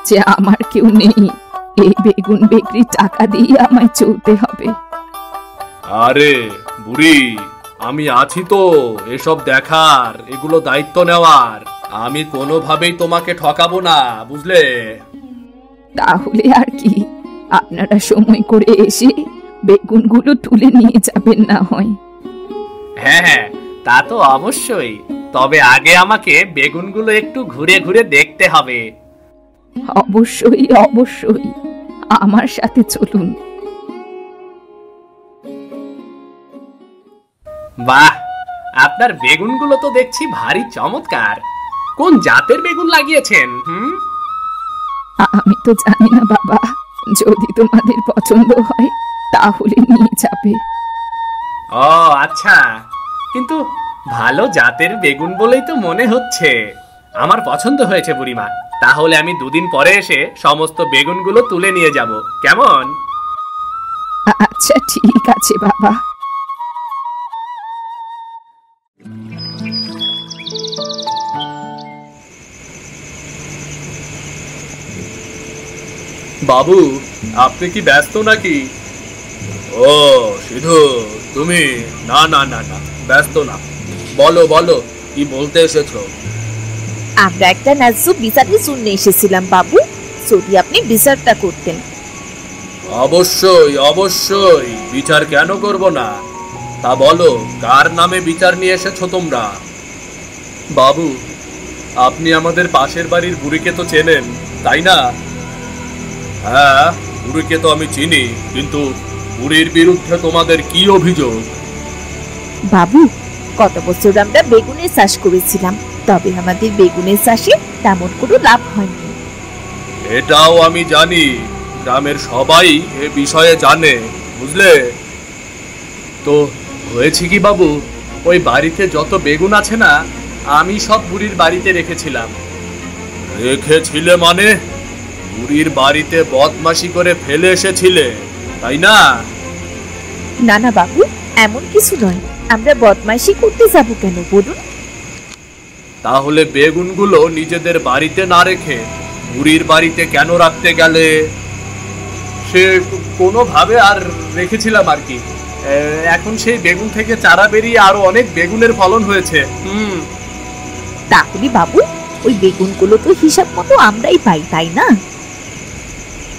যে আমার কেউ নেই, এই বেগুন বিক্রির টাকা দিয়ে আমায় চলতে হবে। আরে বুড়ি, আমি আছি তো এসব দেখার, এগুলো দায়িত্ব নেওয়ার। আমি কোনোভাবেই তোমাকে ঠকাবো না, বুঝলে? তাহলে আর কি, আপনারা সময় করে এসে বেগুনগুলো তুলে নিয়ে যাবেন না হয়? হ্যাঁ হ্যাঁ, তা তো অবশ্যই, তবে আগে আমাকে বেগুনগুলো একটু ঘুরে ঘুরে দেখতে হবে। অবশ্যই অবশ্যই, আমার সাথে চলুন। বাহ, আপনার বেগুনগুলো তো দেখছি ভারী চমৎকার। কোন জাতের বেগুন লাগিয়েছেন? আমি তো জানি না বাবা, যদি তোমাদের পছন্দ হয় তাহলে নিয়ে যাবে। ও আচ্ছা, কিন্তু ভালো জাতের বেগুন বলেই তো মনে হচ্ছে। আমার পছন্দ হয়েছে বুড়িমা, তাহলে আমি দুদিন পরে এসে সমস্ত বেগুনগুলো তুলে নিয়ে যাব, কেমন? আচ্ছা ঠিক আছে বাবা। বাবু, আপনি কি ব্যস্ত নাকি? ও সিধু, তুমি? না না না না, ব্যস্ত না, বলো বলো, কি বলতে এসেছো? আমরা একটা ন্যায্য বিচারের জন্য এসেছিলাম বাবু, যদি আপনি বিচারটা করতেন। অবশ্যই অবশ্যই, বিচার কেন করব না? তা বলো, কার নামে বিচার নিয়ে এসেছো তোমরা? বাবু, আপনি আমাদের পাশের বাড়ির বুড়িকে তো চেনেন, তাই না? হ্যাঁ, বুড়িকে তো আমি চিনি, কিন্তু বুড়ির বিরুদ্ধে তোমাদের কি অভিযোগ? বাবু, গত বছর আমরা বেগুনের চাষ করেছিলাম, তবে আমাদের বেগুনের চাষে তেমন কোনো লাভ হয়নি। এটাও আমি জানি, গ্রামের সবাই এ বিষয়ে জানে, বুঝলে? তো হয়েছে কি বাবু, ওই বাড়িতে যত বেগুন আছে না, আমি সব বুড়ির বাড়িতে রেখেছিলাম। রেখেছিলে মানে? বুড়ির বাড়িতে বদমাশি করে ফেলে এসেছিলে, তাই না? না না বাবু, এমন কিছু নয়। আমরা বদমাইশি করতে যাব কেন বলুন? তাহলে বেগুনগুলো নিজেদের বাড়িতে না রেখে বুড়ির বাড়িতে কেন রাখতে গেলে? সে কোনোভাবে আর রেখেছিলাম আর কি। এখন সেই বেগুন থেকে চারা বেরিয়ে আরো অনেক বেগুনের ফলন হয়েছে। তাহলে বাবু, ওই বেগুনগুলো তো হিসাব মতো আমরাই পাই, তাই না?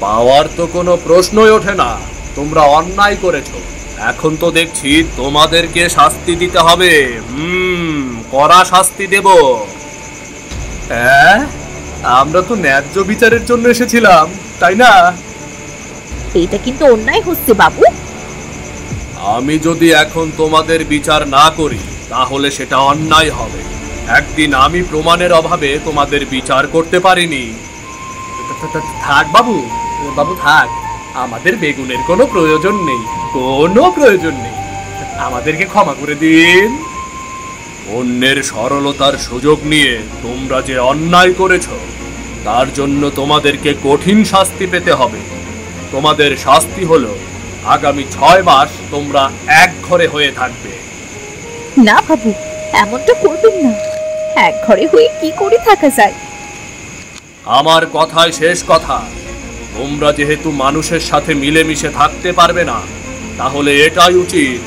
পাওয়ার তো কোনো প্রশ্নই ওঠে না। তোমরা অন্যায় করেছো। এখন তো দেখছি তোমাদেরকে শাস্তি দিতে হবে। কড়া শাস্তি দেব। হ্যাঁ, আমরা তো ন্যায্য বিচারের জন্য এসেছিলাম, তাই না? এইটা কিন্তু অন্যায় হচ্ছে বাবু। আমি যদি এখন তোমাদের বিচার না করি তাহলে সেটা অন্যায় হবে। একদিন আমি প্রমাণের অভাবে তোমাদের বিচার করতে পারিনি। থাক বাবু, বাবু থাক। আমাদের বেগুনের কোনো প্রয়োজন নেই, কোনো প্রয়োজন নেই। আমাদেরকে ক্ষমা করে দিন। অন্যের সরলতার সুযোগ নিয়ে তোমরা যে অন্যায় করেছো, তার জন্য তোমাদেরকে কঠিন শাস্তি পেতে হবে। তোমাদের শাস্তি হলো আগামী 6 মাস তোমরা এক ঘরে হয়ে থাকবে। না বাবু, এমনটা করবেন না। এক ঘরে হয়ে কি করে থাকা যায়? আমার কথাই শেষ কথা। তোমরা যেহেতু মানুষের সাথে মিলেমিশে থাকতে পারবে না, তাহলে এটাই উচিত।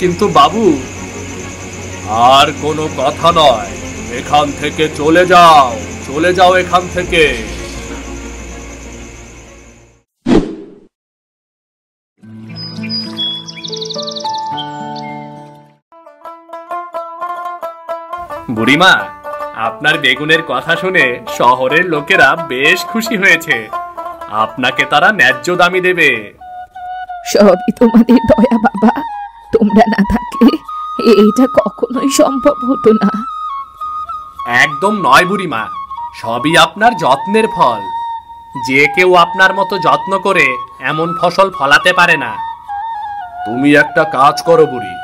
কিন্তু বাবু, আর কোনো কথা নয়। এখান থেকে চলে যাও, চলে যাও এখান থেকে। বুড়িমা, আপনার বেগুনের কথা শুনে শহরের লোকেরা বেশ খুশি হয়েছে। আপনাকে তারা ন্যায্য দামি দেবে। সবই তোমাদের দয়া বাবা। তোমরা না থাকলে এইটা কখনোই সম্ভব হতো না। একদম নয় বুড়িমা, সবই আপনার যত্নের ফল। যে কেউ আপনার মতো যত্ন করে এমন ফসল ফলাতে পারে না। তুমি একটা কাজ করো বুড়ি,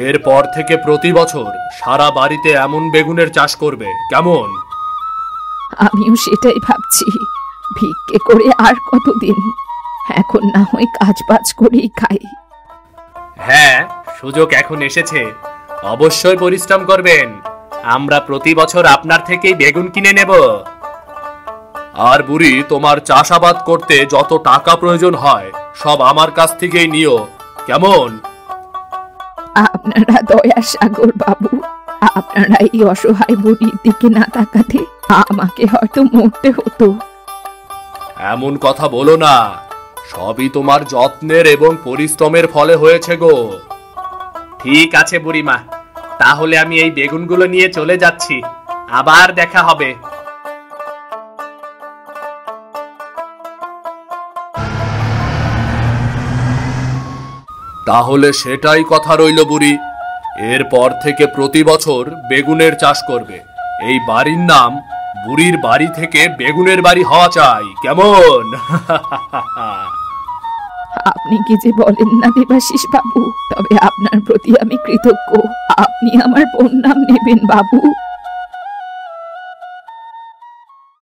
এরপর থেকে প্রতি বছর সারা বাড়িতে এমন বেগুনের চাষ করবে, কেমন? আমিও সেটাই ভাবছি। ভিক্ষে করে আর কতদিন? এখন না হয় কাজ বাজ করেই খাই। হ্যাঁ, সুযোগ এখন এসেছে। অবশ্যই পরিশ্রম করবেন। আমরা প্রতি বছর আপনার থেকেই বেগুন কিনে নেব। আর বুড়ি, তোমার চাষাবাদ করতে যত টাকা প্রয়োজন হয় সব আমার কাছ থেকেই নিও, কেমন? আপনারা দয়া সাগর বাবু। আপনারা এই অসহায় বুড়ির দিকে না তাকাতে আমাকে হয়তো মরতে হতো। এমন কথা বলো না। সবই তোমার যত্নের এবং পরিশ্রমের ফলে হয়েছে গো। ঠিক আছে বুড়িমা, তাহলে আমি এই বেগুনগুলো নিয়ে চলে যাচ্ছি। আবার দেখা হবে। তাহলে সেটাই কথা রইল বুড়ি। এরপর থেকে প্রতি বছর বেগুনের চাষ করবে। এই বাড়ির নাম বুড়ির বাড়ি থেকে বেগুনের বাড়ি হওয়া চাই, কেমন? আপনি কি যে বলেন না দেবাশিস বাবু, তবে আপনার প্রতি আমি কৃতজ্ঞ। আপনি আমার বোন নাম নেবেন বাবু।